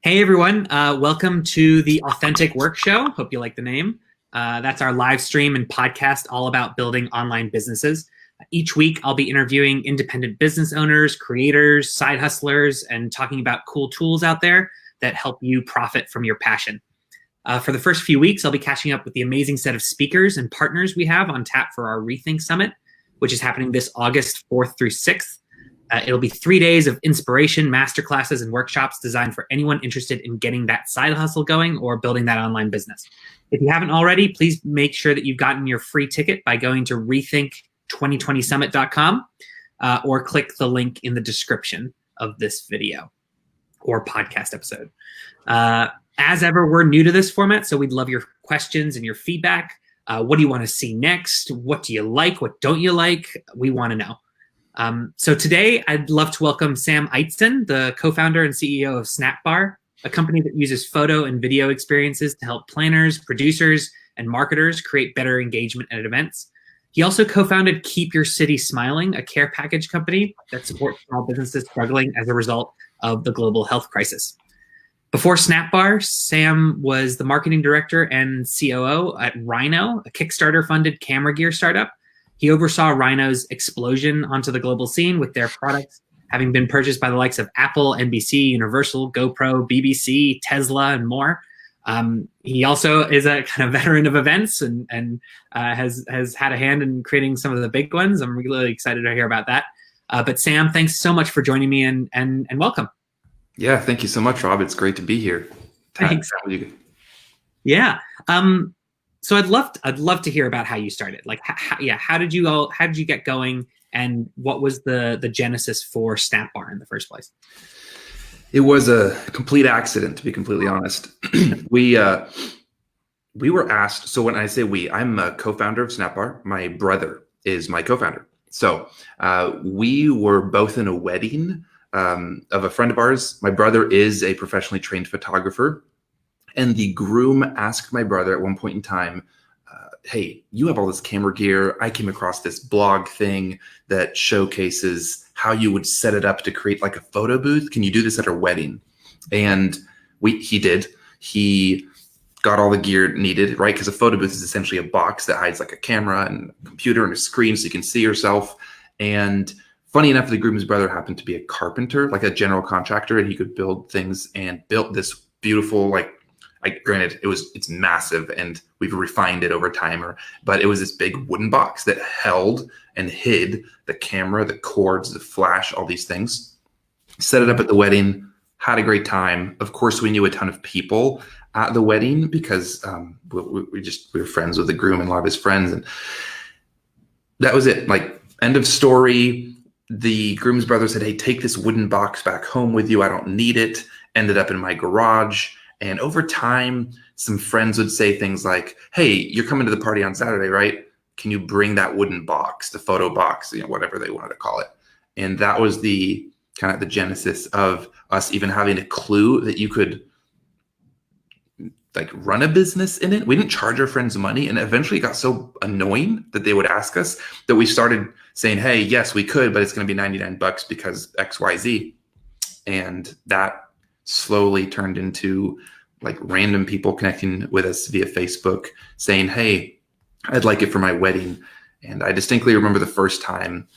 Hey everyone, welcome to the Authentic Work Show. Hope you like the name. That's our live stream and podcast all about building online businesses. Each week, I'll be interviewing independent business owners, creators, side hustlers, and talking about cool tools out there that help you profit from your passion. For the first few weeks, I'll be catching up with the amazing set of speakers and partners we have on tap for our Rethink Summit, which is happening this August 4th through 6th. It'll be 3 days of inspiration, masterclasses, and workshops designed for anyone interested in getting that side hustle going or building that online business. If you haven't already, please make sure that you've gotten your free ticket by going to rethink2020summit.com or click the link in the description of this video or podcast episode. As ever, we're new to this format, so we'd love your questions and your feedback. What do you want to see next? What do you like? What don't you like? We want to know. So today, I'd love to welcome Sam Eitzen, the co-founder and CEO of Snapbar, a company that uses photo and video experiences to help planners, producers, and marketers create better engagement at events. He also co-founded Keep Your City Smiling, a care package company that supports small businesses struggling as a result of the global health crisis. Before Snapbar, Sam was the marketing director and COO at Rhino, a Kickstarter-funded camera gear startup. He oversaw Rhino's explosion onto the global scene with their products having been purchased by the likes of Apple, NBC, Universal, GoPro, BBC, Tesla, and more. He also is a kind of veteran of events and has had a hand in creating some of the big ones. I'm really excited to hear about that. But Sam, thanks so much for joining me and welcome. Yeah, thank you so much, Rob. It's great to be here. Thanks. Yeah. So I'd love to hear about how you started. Like, how did you get going, and what was the genesis for Snapbar in the first place? It was a complete accident, to be completely honest. We were asked. So when I say we, I'm a co-founder of Snapbar. My brother is my co-founder. So we were both in a wedding of a friend of ours. My brother is a professionally trained photographer. And the groom asked my brother at one point in time, hey, you have all this camera gear. I came across this blog thing that showcases how you would set it up to create like a photo booth. Can you do this at our wedding? And he did. He got all the gear needed, right? Because a photo booth is essentially a box that hides like a camera and a computer and a screen so you can see yourself. And funny enough, the groom's brother happened to be a carpenter, like a general contractor, and he could build things, and built this beautiful, granted, it's massive and we've refined it over time, but it was this big wooden box that held and hid the camera, the cords, the flash, all these things. Set it up at the wedding, had a great time. Of course, we knew a ton of people at the wedding because we were friends with the groom and a lot of his friends, and that was it. Like, end of story. The groom's brother said, hey, take this wooden box back home with you. I don't need it. Ended up in my garage. And over time, some friends would say things like, hey, you're coming to the party on Saturday, right? Can you bring that wooden box, the photo box, whatever they wanted to call it. And that was the kind of the genesis of us even having a clue that you could like run a business in it. We didn't charge our friends money. And eventually it got so annoying that they would ask us that we started saying, hey, yes, we could, but it's going to be $99 because X, Y, Z. And that slowly turned into like random people connecting with us via Facebook saying, hey, I'd like it for my wedding. And I distinctly remember the first time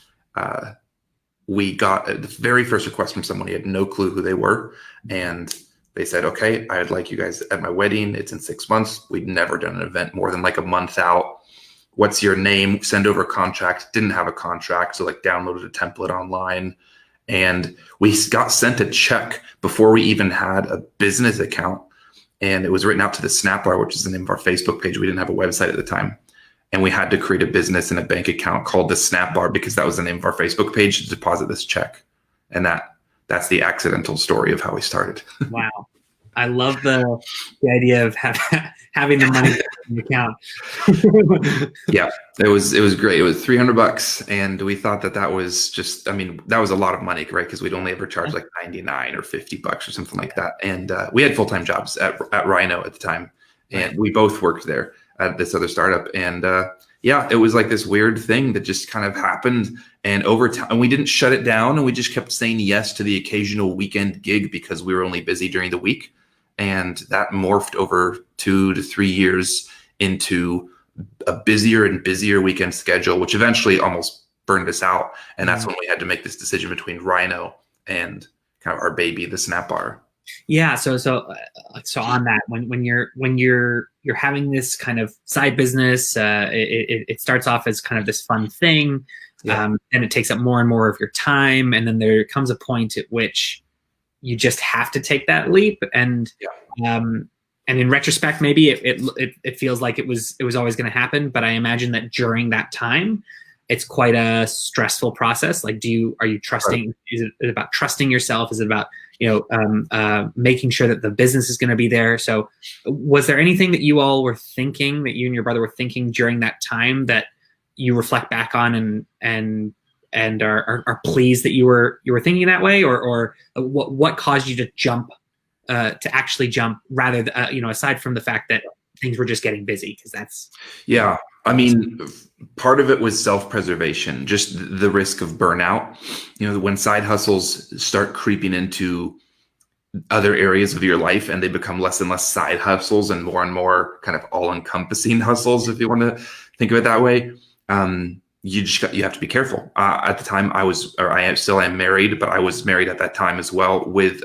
we got the very first request from someone. He had no clue who they were. And they said, okay, I'd like you guys at my wedding. It's in 6 months. We'd never done an event more than like a month out. What's your name? Send over a contract. Didn't have a contract. So like downloaded a template online. And we got sent a check before we even had a business account. And it was written out to the Snapbar, which is the name of our Facebook page. We didn't have a website at the time. And we had to create a business and a bank account called the Snapbar because that was the name of our Facebook page to deposit this check. And that's the accidental story of how we started. Wow. I love the idea of having the money in the account. Yeah, it was great. It was $300, and we thought that was just, that was a lot of money, right? Because we'd only ever charged like $99 or $50 or something like that. And we had full-time jobs at Rhino at the time, and we both worked there at this other startup. And Yeah, it was like this weird thing that just kind of happened. And over time, and we didn't shut it down, and we just kept saying yes to the occasional weekend gig because we were only busy during the week. And that morphed over 2 to 3 years into a busier and busier weekend schedule, which eventually almost burned us out. And that's when we had to make this decision between Rhino and kind of our baby, the Snap Bar. Yeah. So on that, when you're having this kind of side business, it starts off as kind of this fun thing, and it takes up more and more of your time, and then there comes a point at which you just have to take that leap, and in retrospect, maybe it feels like it was always going to happen, but I imagine that during that time, it's quite a stressful process. Like, are you trusting? Right. Is it about trusting yourself? Is it about making sure that the business is going to be there? So was there anything that you all were thinking, that you and your brother were thinking during that time, that you reflect back on and are pleased that you were thinking that way, or what caused you to actually jump rather than, aside from the fact that things were just getting busy? Because that's I mean, part of it was self-preservation, just the risk of burnout. When side hustles start creeping into other areas of your life and they become less and less side hustles and more kind of all-encompassing hustles, if you want to think of it that way, you have to be careful. At the time, I still am married, but I was married at that time as well with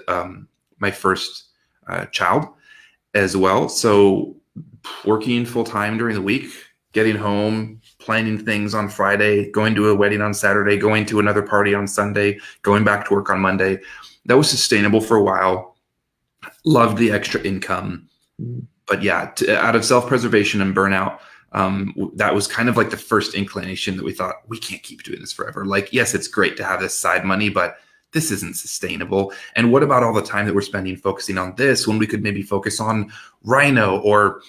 my first child as well. So working full-time during the week, getting home, planning things on Friday, going to a wedding on Saturday, going to another party on Sunday, going back to work on Monday. That was sustainable for a while. Loved the extra income. But out of self-preservation and burnout, that was kind of like the first inclination that we thought, we can't keep doing this forever. Like, yes, it's great to have this side money, but this isn't sustainable. And what about all the time that we're spending focusing on this when we could maybe focus on Rhino or,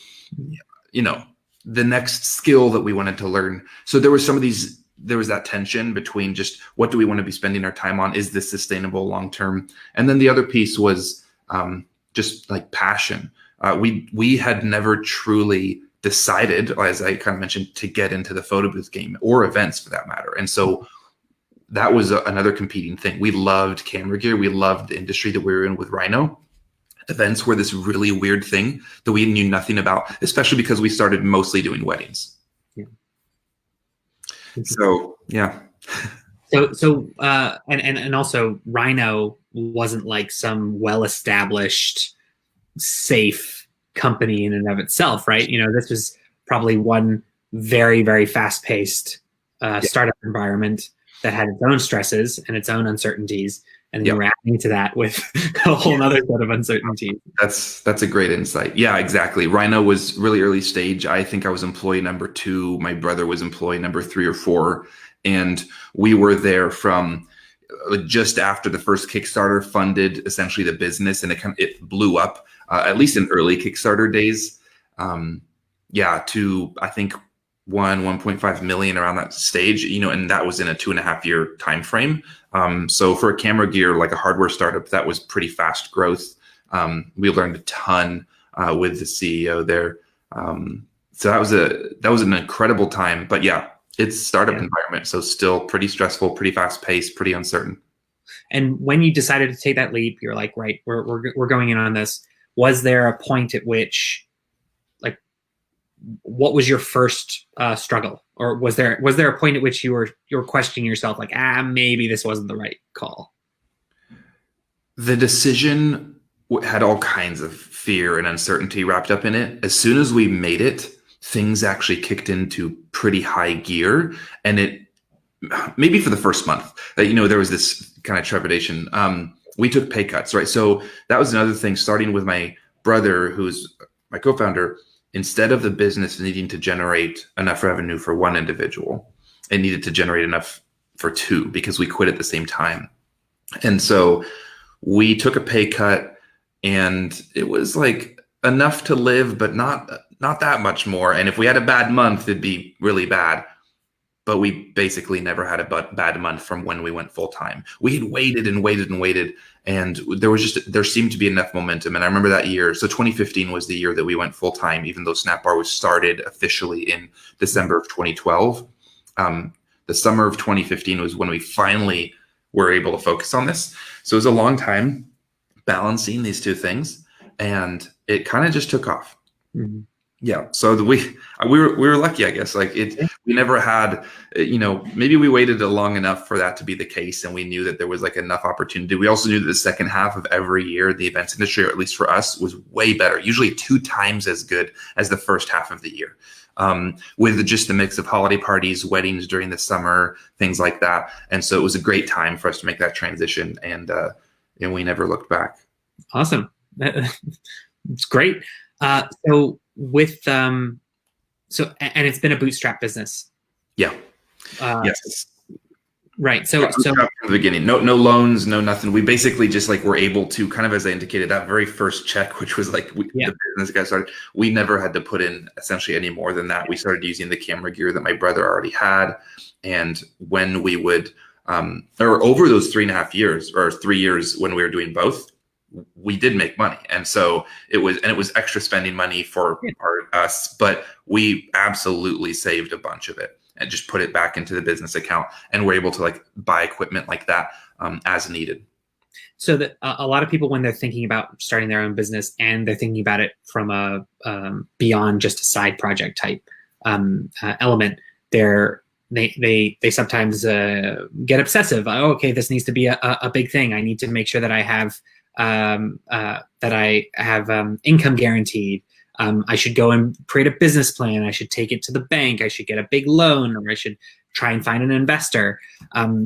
the next skill that we wanted to learn? So there was that tension between just what do we want to be spending our time on? Is this sustainable long-term? And then the other piece was just like passion. We had never truly decided, as I kind of mentioned, to get into the photo booth game or events for that matter. And so that was another competing thing. We loved camera gear. We loved the industry that we were in with Rhino. Events were this really weird thing that we knew nothing about, especially because we started mostly doing weddings. Yeah. So, yeah. And also Rhino wasn't like some well-established, safe company in and of itself, right? This was probably one very, very fast-paced startup environment that had its own stresses and its own uncertainties. And then you were adding to that with a whole other set of uncertainties. That's a great insight. Yeah, exactly. Rhino was really early stage. I think I was employee number 2. My brother was employee number 3 or 4. And we were there from just after the first Kickstarter funded essentially the business, and it blew up, at least in early Kickstarter days. To I think 1.5 million around that stage, and that was in a 2.5 year time frame. So for a camera gear, like a hardware startup, that was pretty fast growth. We learned a ton with the CEO there. So that was an incredible time. But it's startup environment, so still pretty stressful, pretty fast paced, pretty uncertain. And when you decided to take that leap, you're like, right, we're going in on this. Was there a point at which, like, what was your first struggle, or was there a point at which you were questioning yourself, like, maybe this wasn't the right call? The decision had all kinds of fear and uncertainty wrapped up in it. As soon as we made it, things actually kicked into pretty high gear, and it maybe for the first month that there was this kind of trepidation. We took pay cuts, right? So that was another thing. Starting with my brother, who's my co-founder. Instead of the business needing to generate enough revenue for one individual, it needed to generate enough for 2 because we quit at the same time. And so we took a pay cut, and it was like enough to live, but not that much more. And if we had a bad month, it'd be really bad. but we basically never had a bad month from when we went full time. We had waited and waited and waited, and there seemed to be enough momentum. And I remember that year. So 2015 was the year that we went full time, even though Snapbar was started officially in December of 2012. The summer of 2015 was when we finally were able to focus on this. So it was a long time balancing these two things, and it kind of just took off. Mm-hmm. Yeah. So we were lucky, I guess. Like we never had, maybe we waited long enough for that to be the case, and we knew that there was like enough opportunity. We also knew that the second half of every year, the events industry, or at least for us, was way better, usually 2 times as good as the first half of the year. With just the mix of holiday parties, weddings during the summer, things like that. And so it was a great time for us to make that transition, and we never looked back. Awesome. It's great. So and it's been a bootstrap business. Yeah. Yes. Right. So from the beginning, no loans, no nothing. We basically just were able to kind of, as I indicated, that very first check, which was the business got started. We never had to put in essentially any more than that. We started using the camera gear that my brother already had, and when we would, or over those 3.5 years or 3 years when we were doing both, we did make money. And so it was extra spending money for us, but we absolutely saved a bunch of it and just put it back into the business account, and we're able to buy equipment like that as needed. So that a lot of people, when they're thinking about starting their own business, and they're thinking about it from a beyond just a side project type element, they sometimes get obsessive. Oh, okay, this needs to be a big thing. I need to make sure that I have income guaranteed. I should go and create a business plan. I should take it to the bank. I should get a big loan, or I should try and find an investor.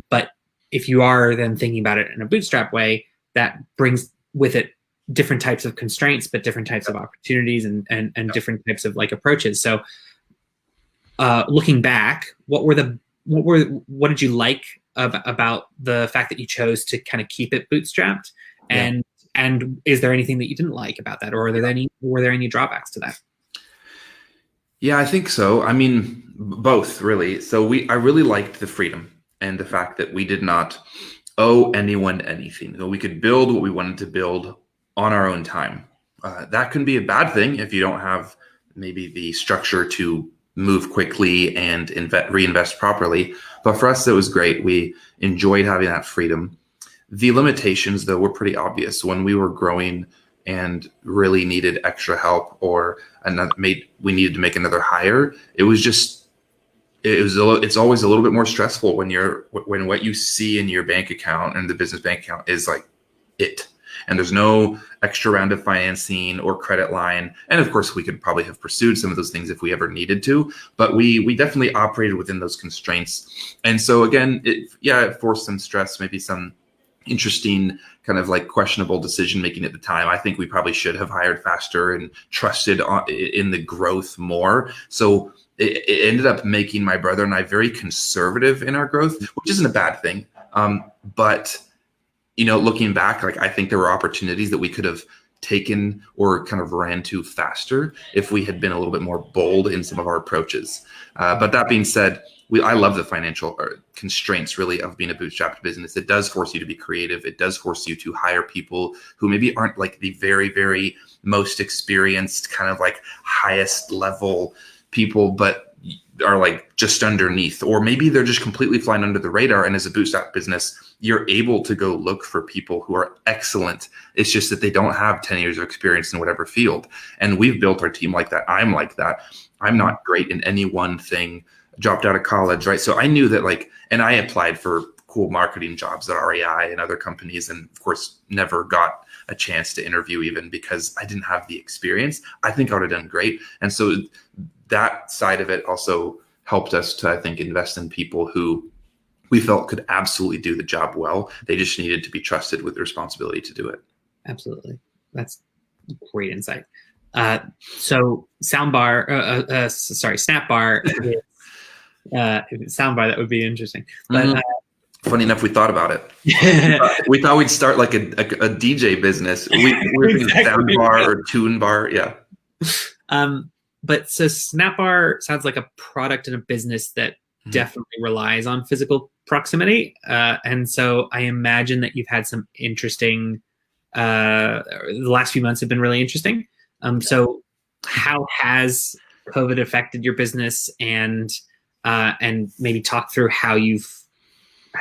But if you are then thinking about it in a bootstrap way, that brings with it different types of constraints, but different types of opportunities and different types of approaches. So looking back, what did you like about the fact that you chose to kind of keep it bootstrapped? And is there anything that you didn't like about that, or were there any drawbacks to that? Yeah, I think so. I mean, both really. So I really liked the freedom and the fact that we did not owe anyone anything. So we could build what we wanted to build on our own time. That can be a bad thing if you don't have maybe the structure to move quickly and reinvest properly. But for us, it was great. We enjoyed having that freedom. The limitations, though, were pretty obvious. When we were growing and really needed extra help, or we needed to make another hire, it's always a little bit more stressful when what you see in your bank account and the business bank account is and there's no extra round of financing or credit line. And of course, we could probably have pursued some of those things if we ever needed to, but we definitely operated within those constraints. And so again, it forced some stress, maybe some interesting kind of questionable decision making at the time. I think we probably should have hired faster and trusted in the growth more. So it ended up making my brother and I very conservative in our growth, which isn't a bad thing. But looking back, I think there were opportunities that we could have taken or kind of ran to faster if we had been a little bit more bold in some of our approaches. But that being said, I love the financial constraints really of being a bootstrapped business. It does force you to be creative. It does force you to hire people who maybe aren't the very, very most experienced kind of highest level people, but are just underneath, or maybe they're just completely flying under the radar. And as a bootstrap business, you're able to go look for people who are excellent. It's just that they don't have 10 years of experience in whatever field. And we've built our team like that. I'm like that. I'm not great in any one thing. Dropped out of college, right? So I knew that and I applied for cool marketing jobs at REI and other companies, and of course never got a chance to interview even because I didn't have the experience. I think I would have done great. And so that side of it also helped us to, I think, invest in people who we felt could absolutely do the job well. They just needed to be trusted with the responsibility to do it. Absolutely. That's great insight. So Snapbar, soundbar, that would be interesting. But funny enough, we thought about it. We thought we'd start a DJ business. We were thinking soundbar or tune bar. Yeah. But so Snapbar sounds like a product and a business that definitely relies on physical proximity. And so I imagine that you've had some interesting, the last few months have been really interesting. So how has COVID affected your business, and maybe talk through how you've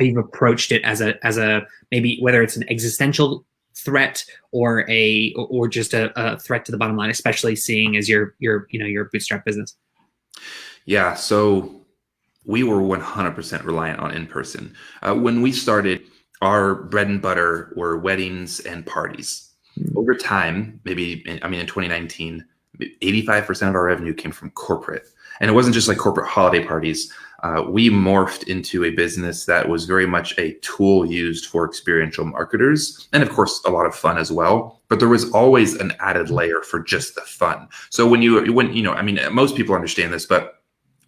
approached it as a maybe whether it's an existential threat or just a threat to the bottom line, especially seeing as your bootstrap business. Yeah, so we were 100% reliant on in-person. When we started, our bread and butter were weddings and parties. Over time, in 2019, 85% of our revenue came from corporate. And it wasn't just like corporate holiday parties. We morphed into a business that was very much a tool used for experiential marketers. And of course, a lot of fun as well. But there was always an added layer for just the fun. So most people understand this, but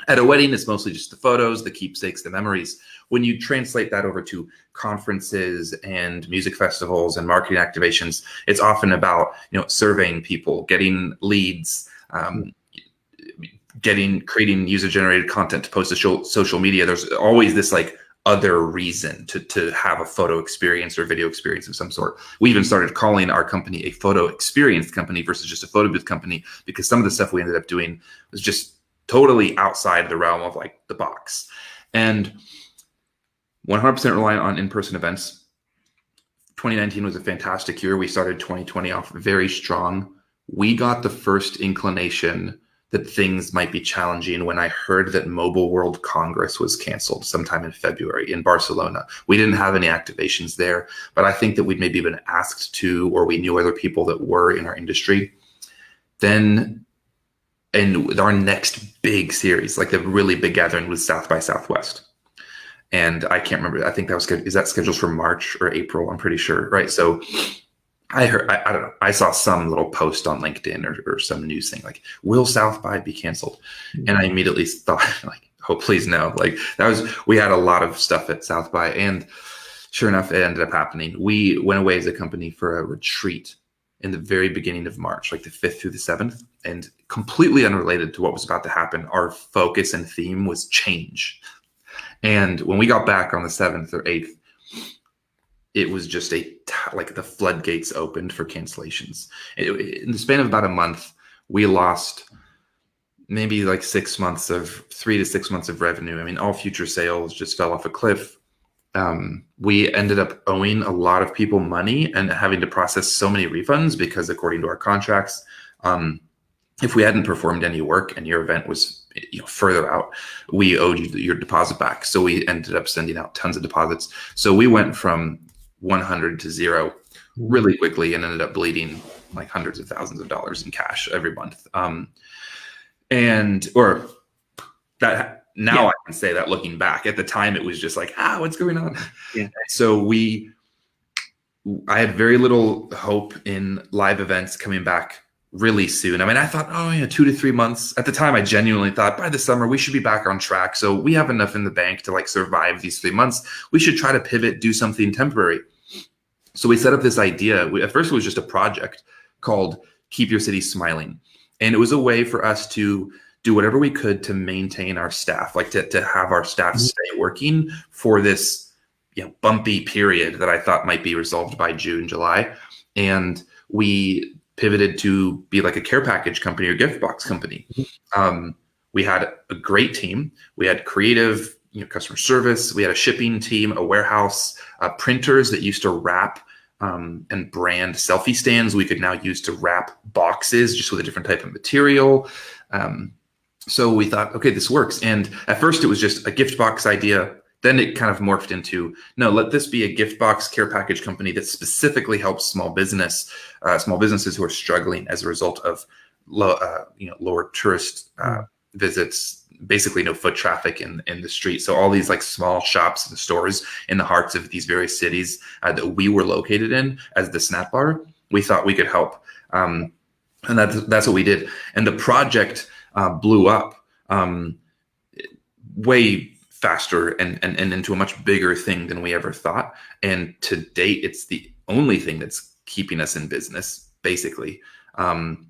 at a wedding, it's mostly just the photos, the keepsakes, the memories. When you translate that over to conferences and music festivals and marketing activations, it's often about surveying people, getting leads, creating user-generated content to post to social media. There's always this like other reason to have a photo experience or video experience of some sort. We even started calling our company a photo experience company versus just a photo booth company, because some of the stuff we ended up doing was just totally outside the realm of like the box. And 100% reliant on in-person events. 2019 was a fantastic year. We started 2020 off very strong. We got the first inclination that things might be challenging when I heard that Mobile World Congress was canceled sometime in February in Barcelona. We didn't have any activations there, but I think that we'd maybe been asked to, or we knew other people that were in our industry. Then, and our next big series, like the really big gathering, was South by Southwest. And I can't remember. I think that was good. Is that scheduled for March or April? I'm pretty sure. Right. So I heard, I don't know. I saw some little post on LinkedIn or some news thing like, will South by be canceled? Mm-hmm. And I immediately thought like, oh, please no. Like we had a lot of stuff at South by, and sure enough, it ended up happening. We went away as a company for a retreat in the very beginning of March, like the 5th through the 7th, and completely unrelated to what was about to happen. Our focus and theme was change. And when we got back on the 7th or 8th, it was just like the floodgates opened for cancellations. In the span of about a month, we lost maybe like 6 months of 3 to 6 months of revenue. I mean, all future sales just fell off a cliff. We ended up owing a lot of people money and having to process so many refunds because according to our contracts, if we hadn't performed any work and your event was further out, we owed you your deposit back. So we ended up sending out tons of deposits. So we went from 100 to 0 really quickly and ended up bleeding like hundreds of thousands of dollars in cash every month. Now I can say that looking back. At the time, it was just like, what's going on? Yeah. So I had very little hope in live events coming back really soon. I mean, I thought, 2 to 3 months. At the time, I genuinely thought by the summer, we should be back on track. So we have enough in the bank to like survive these 3 months. We should try to pivot, do something temporary. So we set up this idea. At first, it was just a project called Keep Your City Smiling. And it was a way for us to do whatever we could to maintain our staff, like to have our staff stay working for this bumpy period that I thought might be resolved by June, July. And we pivoted to be like a care package company or gift box company. We had a great team. We had creative, customer service. We had a shipping team, a warehouse, printers that used to wrap and brand selfie stands. We could now use to wrap boxes just with a different type of material. So we thought, okay, this works. And at first it was just a gift box idea. Then it kind of morphed into, no, let this be a gift box care package company that specifically helps small businesses who are struggling as a result of lower tourist visits, basically no foot traffic in the street. So all these like small shops and stores in the hearts of these various cities that we were located in as the snack bar, we thought we could help. And that's what we did. And the project blew up way faster and into a much bigger thing than we ever thought. And to date, it's the only thing that's keeping us in business. basically.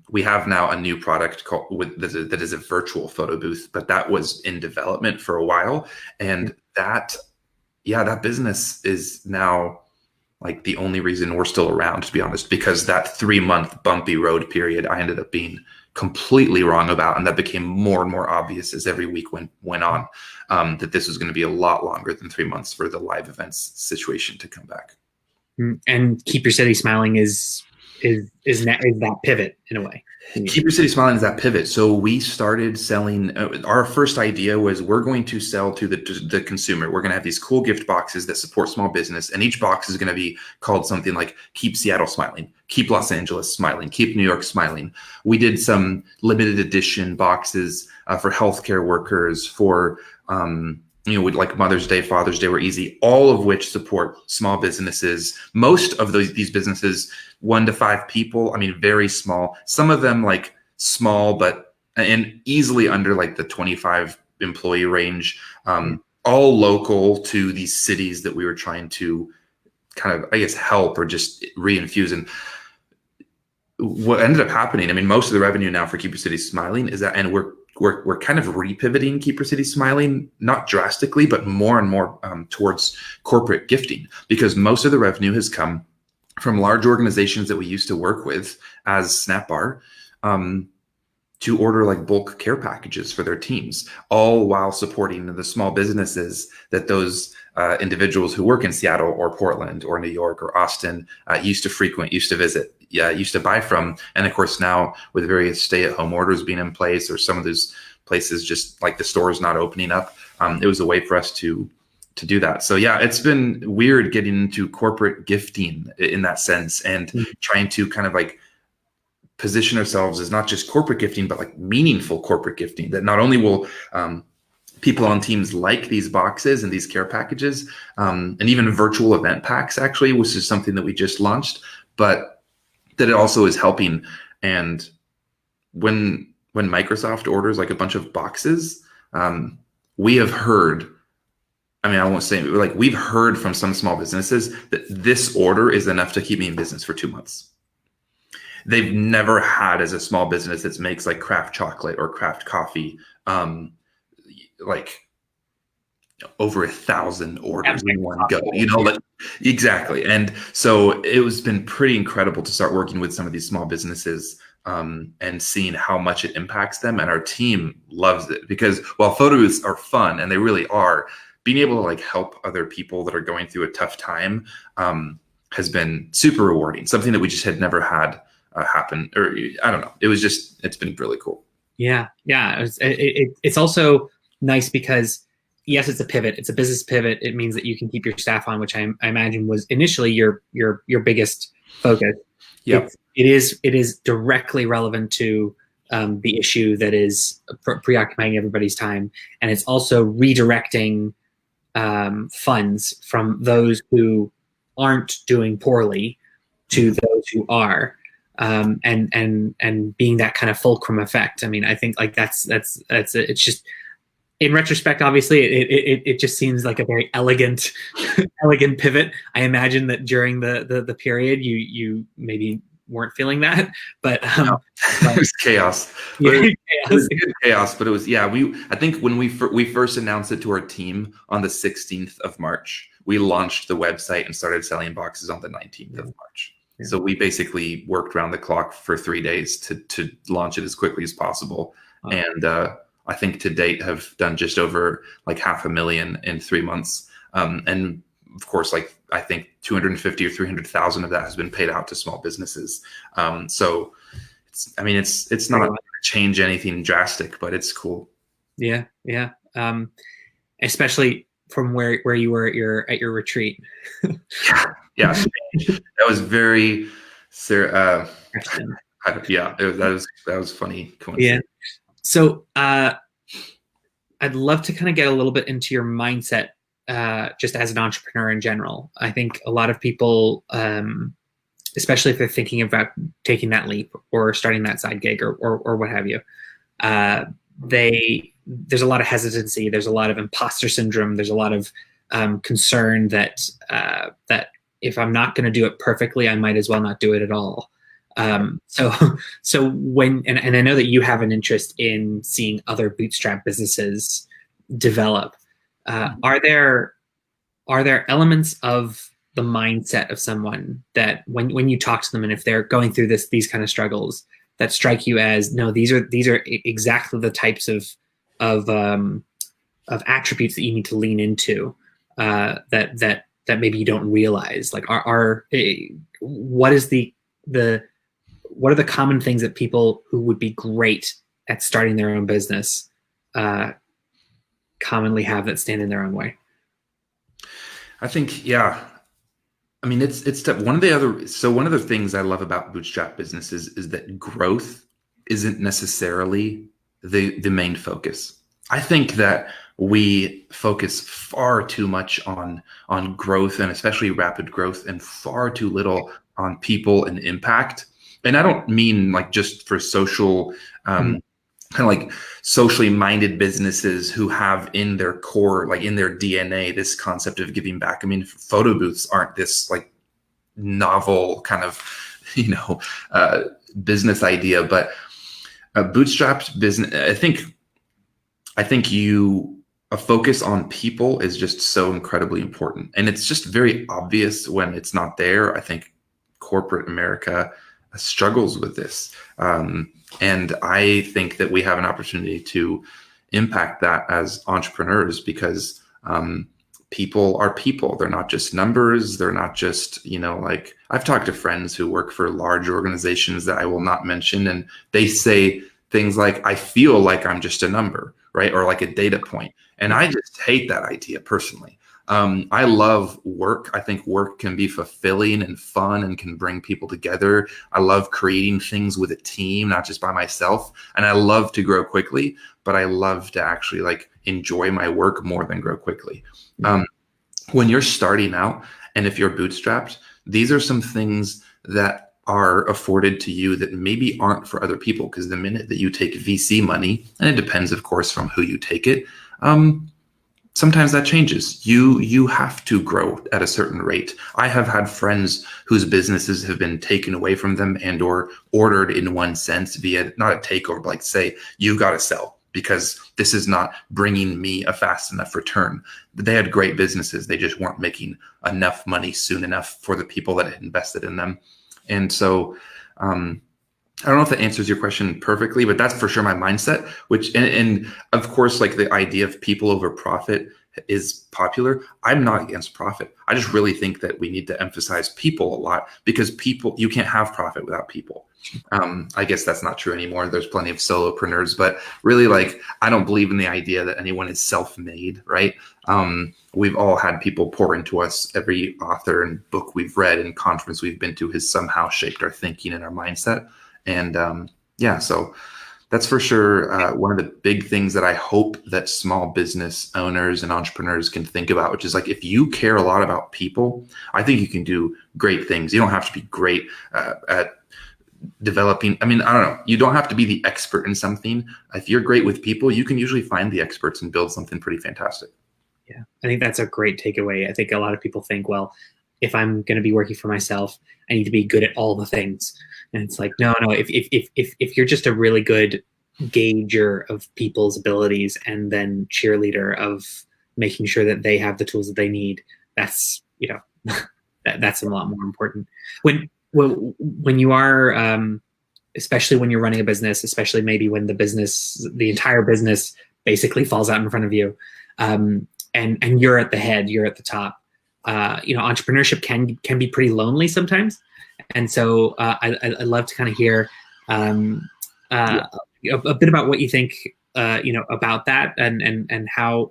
We have now a new product that is a virtual photo booth, but that was in development for a while. And that business is now like the only reason we're still around, to be honest, because that 3-month bumpy road period, I ended up being completely wrong about. And that became more and more obvious as every week went on, that this was going to be a lot longer than 3 months for the live events situation to come back. And Keep Your City Smiling is that pivot in a way. Keep Your City Smiling is that pivot. So we started selling. Our first idea was we're going to sell to the consumer. We're going to have these cool gift boxes that support small business, and each box is going to be called something like "Keep Seattle Smiling," "Keep Los Angeles Smiling," "Keep New York Smiling." We did some limited edition boxes for healthcare workers, for like Mother's Day, Father's Day were easy, all of which support small businesses. Most of these businesses, 1 to 5 people. I mean, very small. Some of them like small, and easily under like the 25 employee range, all local to these cities that we were trying to kind of, I guess, help or just reinfuse. And what ended up happening, I mean, most of the revenue now for Keep Your City Smiling is that, and we're kind of repivoting Keep Your City Smiling, not drastically, but more and more towards corporate gifting, because most of the revenue has come from large organizations that we used to work with as SnapBar, to order like bulk care packages for their teams, all while supporting the small businesses that those individuals who work in Seattle or Portland or New York or Austin used to frequent, used to visit, used to buy from. And of course, now with various stay-at-home orders being in place, or some of those places just like the stores not opening up, it was a way for us to do that. So yeah, it's been weird getting into corporate gifting in that sense, and trying to kind of like position ourselves as not just corporate gifting, but like meaningful corporate gifting, that not only will people on teams like these boxes and these care packages, and even virtual event packs, actually, which is something that we just launched, but that it also is helping. And when Microsoft orders like a bunch of boxes, we have heard, I mean, I won't say, like, we've heard from some small businesses that this order is enough to keep me in business for 2 months. They've never had, as a small business that makes like craft chocolate or craft coffee, like over 1,000 orders in one go, like, exactly. And so it was been pretty incredible to start working with some of these small businesses, and seeing how much it impacts them. And our team loves it, because while photos are fun, and they really are, being able to like help other people that are going through a tough time has been super rewarding. Something that we just had never had happen, or I don't know. It's been really cool. Yeah. It's also nice because yes, it's a pivot. It's a business pivot. It means that you can keep your staff on, which I imagine was initially your biggest focus. Yeah. It is directly relevant to the issue that is preoccupying everybody's time, and it's also redirecting funds from those who aren't doing poorly to those who are, and being that kind of fulcrum effect. I mean, I think like that's it's just, in retrospect, obviously, it just seems like a very elegant pivot. I imagine that during the period, you maybe weren't feeling that, but no, it was chaos. It was good chaos, but it was, I think when we first announced it to our team on the 16th of March, we launched the website and started selling boxes on the 19th of March. Yeah. So we basically worked around the clock for 3 days to launch it as quickly as possible. Wow. And I think to date have done just over like 500,000 in 3 months. And of course, like I think 250 or 300,000 of that has been paid out to small businesses. So it's not going to change anything drastic, but it's cool. Yeah. Especially from where you were at your retreat. Yeah. That was very, that was funny. Yeah. So I'd love to kind of get a little bit into your mindset, just as an entrepreneur in general. I think a lot of people, especially if they're thinking about taking that leap or starting that side gig or what have you, there's a lot of hesitancy. There's a lot of imposter syndrome. There's a lot of concern that if I'm not going to do it perfectly, I might as well not do it at all. So so when and I know that you have an interest in seeing other bootstrap businesses develop. Are there elements of the mindset of someone that when you talk to them and if they're going through these kind of struggles that strike you as, no, these are exactly the types of attributes that you need to lean into, that maybe you don't realize? Like, what are the common things that people who would be great at starting their own business commonly have that stand in their own way? I think, yeah. I mean, it's one of the things I love about bootstrap businesses is that growth isn't necessarily the main focus. I think that we focus far too much on growth, and especially rapid growth, and far too little on people and impact. And I don't mean like just for social, kind of like socially minded businesses who have in their core, like in their DNA, this concept of giving back. I mean, photo booths aren't this like novel kind of, business idea, but a bootstrapped business, I think a focus on people is just so incredibly important. And it's just very obvious when it's not there. I think corporate America struggles with this. And I think that we have an opportunity to impact that as entrepreneurs, because people are people. They're not just numbers. They're not just, like, I've talked to friends who work for large organizations that I will not mention, and they say things like, I feel like I'm just a number, right? Or like a data point. And I just hate that idea personally. I love work. I think work can be fulfilling and fun and can bring people together. I love creating things with a team, not just by myself. And I love to grow quickly, but I love to actually like enjoy my work more than grow quickly. When you're starting out, and if you're bootstrapped, these are some things that are afforded to you that maybe aren't for other people. Because the minute that you take VC money, and it depends, of course, from who you take it, sometimes that changes. You have to grow at a certain rate. I have had friends whose businesses have been taken away from them and or ordered in one sense via, not a takeover, but like say, you've got to sell because this is not bringing me a fast enough return. They had great businesses. They just weren't making enough money soon enough for the people that had invested in them. And so, I don't know if that answers your question perfectly, but that's for sure my mindset, and of course, like the idea of people over profit is popular. I'm not against profit. I just really think that we need to emphasize people a lot, because you can't have profit without people. I guess that's not true anymore. There's plenty of solopreneurs, but really, like, I don't believe in the idea that anyone is self-made, right? We've all had people pour into us. Every author and book we've read and conference we've been to has somehow shaped our thinking and our mindset. And so that's for sure one of the big things that I hope that small business owners and entrepreneurs can think about, which is like, if you care a lot about people, I think you can do great things. You don't have to be great at developing. I mean, I don't know. You don't have to be the expert in something. If you're great with people, you can usually find the experts and build something pretty fantastic. Yeah, I think that's a great takeaway. I think a lot of people think, well, if I'm going to be working for myself, I need to be good at all the things. And it's like, no. If you're just a really good gauger of people's abilities and then cheerleader of making sure that they have the tools that they need, that's that's a lot more important. When you are, especially when you're running a business, especially maybe when the entire business basically falls out in front of you, and you're at the head, you're at the top. Entrepreneurship can be pretty lonely sometimes. And so I'd love to kind of hear a bit about what you think, about that, and how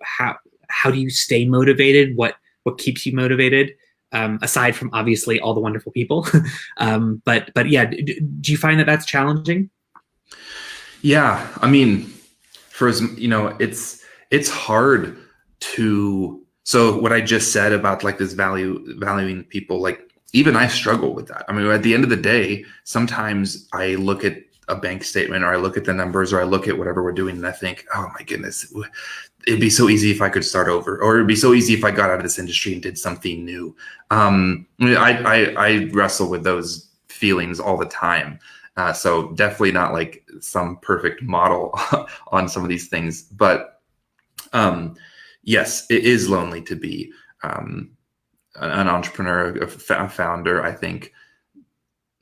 do you stay motivated? What keeps you motivated, aside from obviously all the wonderful people? But yeah, do you find that that's challenging? Yeah, I mean, it's hard to. So what I just said about like this valuing people, like, even I struggle with that. I mean, at the end of the day, sometimes I look at a bank statement, or I look at the numbers, or I look at whatever we're doing, and I think, oh my goodness, it'd be so easy if I could start over, or it'd be so easy if I got out of this industry and did something new. I wrestle with those feelings all the time. So definitely not like some perfect model on some of these things. But yes, it is lonely to be an entrepreneur, a founder. I think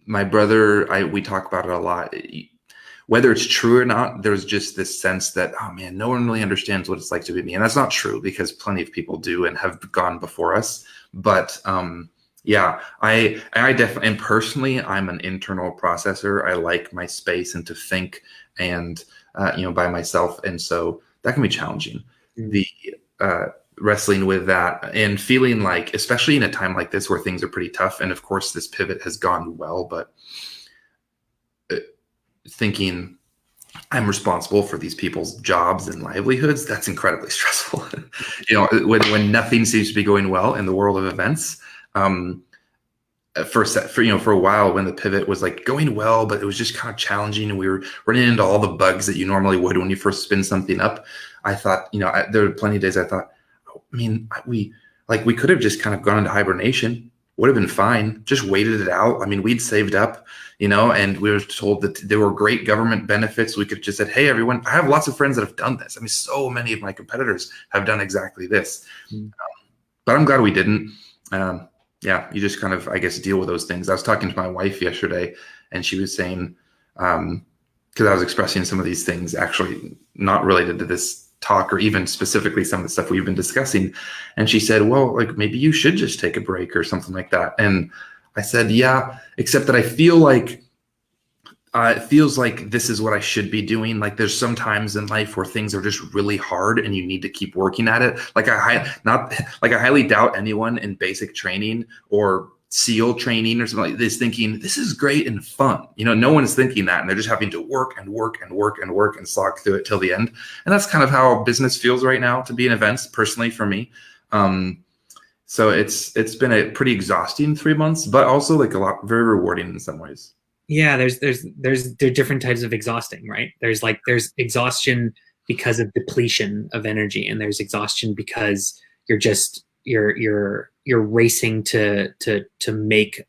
my brother, we talk about it a lot. Whether it's true or not, there's just this sense that, oh man, no one really understands what it's like to be me. And that's not true, because plenty of people do and have gone before us. But yeah, I definitely, and personally, I'm an internal processor. I like my space and to think and, by myself. And so that can be challenging. The wrestling with that and feeling like, especially in a time like this where things are pretty tough. And of course, this pivot has gone well, but thinking I'm responsible for these people's jobs and livelihoods, that's incredibly stressful. When nothing seems to be going well in the world of events. For a while, when the pivot was like going well, but it was just kind of challenging, and we were running into all the bugs that you normally would when you first spin something up. I thought, there were plenty of days I thought, we could have just kind of gone into hibernation, would have been fine, just waited it out. We'd saved up, and we were told that there were great government benefits. We could have just said, hey, everyone, I have lots of friends that have done this. So many of my competitors have done exactly this. But I'm glad we didn't. Yeah, you just kind of, I guess, deal with those things. I was talking to my wife yesterday, and she was saying, because I was expressing some of these things actually not related to this talk or even specifically some of the stuff we've been discussing. And she said, well, maybe you should just take a break or something like that. And I said, yeah, except that I feel like it feels like this is what I should be doing. Like there's some times in life where things are just really hard and you need to keep working at it. I highly doubt anyone in basic training or SEAL training or something like this thinking this is great and fun. No one is thinking that, and they're just having to work and work and work and work and slog through it till the end. And that's kind of how business feels right now to be in events, personally for me. So it's been a pretty exhausting 3 months, but also very rewarding in some ways. Yeah, there are different types of exhausting, right? There's exhaustion because of depletion of energy, and there's exhaustion because you're racing to make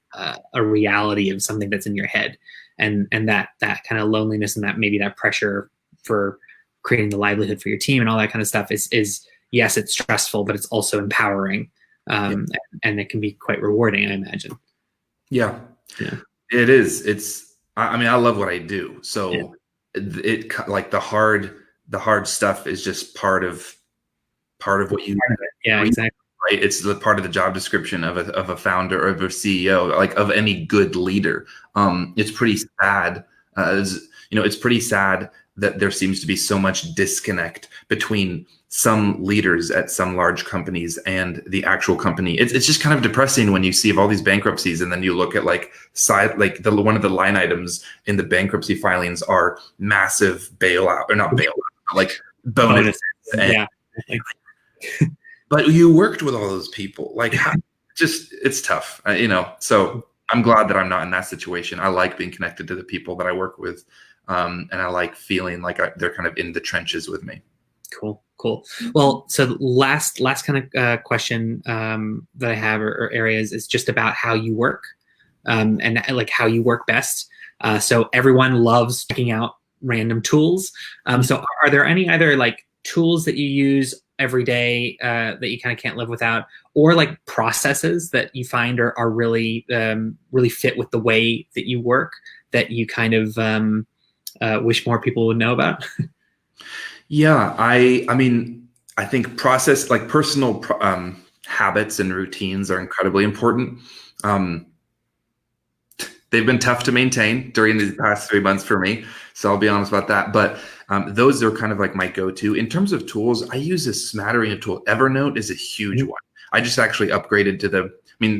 a reality of something that's in your head, and that kind of loneliness and that maybe that pressure for creating the livelihood for your team and all that kind of stuff is yes, it's stressful, but it's also empowering, and it can be quite rewarding, I imagine. Yeah. It is. I love what I do. So it like the hard stuff is just part of what you do. Yeah, exactly. Right. It's the part of the job description of a founder or of a CEO, like of any good leader. It's pretty sad. It's pretty sad that there seems to be so much disconnect between some leaders at some large companies and the actual company. It's just kind of depressing when you see all these bankruptcies, and then you look at one of the line items in the bankruptcy filings are massive bailout, or not bailout, like bonuses. Yeah. But you worked with all those people. It's tough, So I'm glad that I'm not in that situation. I like being connected to the people that I work with, and I like feeling like they're kind of in the trenches with me. Cool. Well, so last kind of question that I have or areas is just about how you work, and like how you work best. So everyone loves checking out random tools. So are there any other tools that you use every day that you kind of can't live without, or processes that you find are really really fit with the way that you work that you kind of wish more people would know about? Yeah, I think personal habits and routines are incredibly important. They've been tough to maintain during these past 3 months for me, so I'll be honest about that. But those are kind of like my go-to. In terms of tools, I use a smattering of tools. Evernote is a huge one. I just actually upgraded to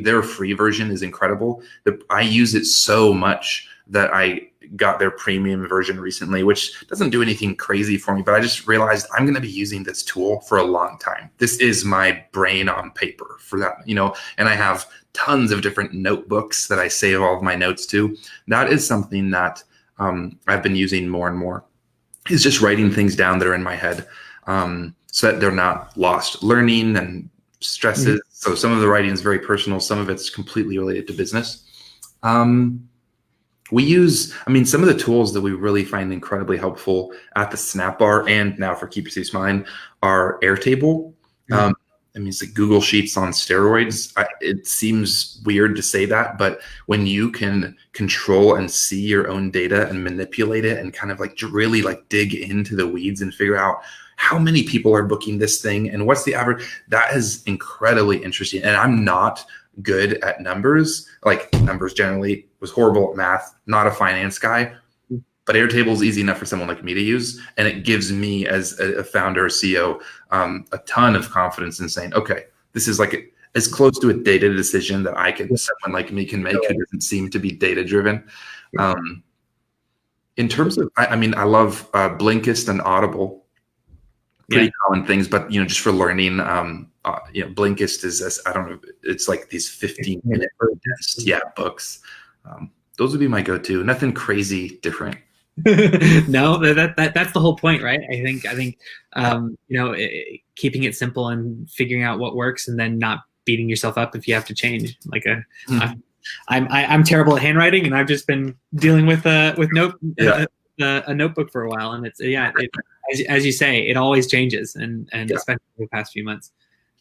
their free version is incredible. I use it so much that I got their premium version recently, which doesn't do anything crazy for me, but I just realized I'm going to be using this tool for a long time. This is my brain on paper for that, and I have tons of different notebooks that I save all of my notes to. That is something that I've been using more and more, is just writing things down that are in my head, so that they're not lost. Learning and stresses. So some of the writing is very personal. Some of it's completely related to business. We use, I mean, some of the tools that we really find incredibly helpful at the Snap Bar and now for Keep Your City Smiling are Airtable. Mhm. I mean, it's like Google Sheets on steroids. It seems weird to say that, but when you can control and see your own data and manipulate it and kind of like really like dig into the weeds and figure out how many people are booking this thing and what's the average, that is incredibly interesting. And I'm not good at numbers, like numbers generally, was horrible at math, not a finance guy. But Airtable is easy enough for someone like me to use, and it gives me as a founder or CEO a ton of confidence in saying, okay, this is like as close to a data decision that someone like me can make who doesn't seem to be data driven. In terms of, I mean, I love Blinkist and Audible, pretty common things, but just for learning, Blinkist is, I don't know, it's like these 15-minute books. Those would be my go-to. Nothing crazy different. No, that's the whole point, right? I think keeping it simple and figuring out what works, and then not beating yourself up if you have to change. Like I'm terrible at handwriting, and I've just been dealing with a notebook for a while, and it's as you say, it always changes, and especially the past few months.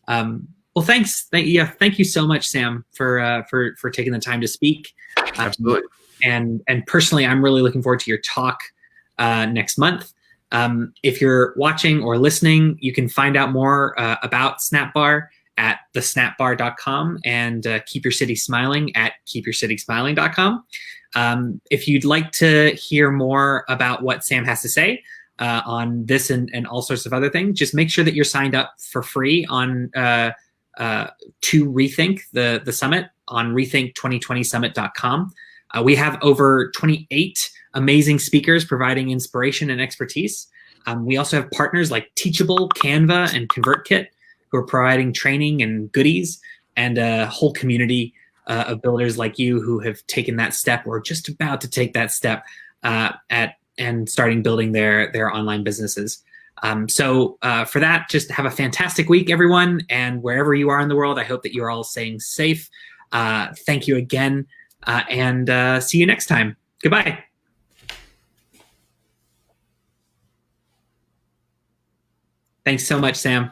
Well, thanks. Thank you so much, Sam, for taking the time to speak. Absolutely. And personally, I'm really looking forward to your talk next month. If you're watching or listening, you can find out more about SnapBar at thesnapbar.com and Keep Your City Smiling at keepyourcitysmiling.com. If you'd like to hear more about what Sam has to say on this and all sorts of other things, just make sure that you're signed up for free on to Rethink the summit on rethink2020summit.com. We have over 28 amazing speakers providing inspiration and expertise. We also have partners like Teachable, Canva, and ConvertKit who are providing training and goodies, and a whole community of builders like you who have taken that step or just about to take that step and starting building their online businesses. So for that, just have a fantastic week, everyone. And wherever you are in the world, I hope that you're all staying safe. Thank you again. And see you next time. Goodbye. Thanks so much, Sam.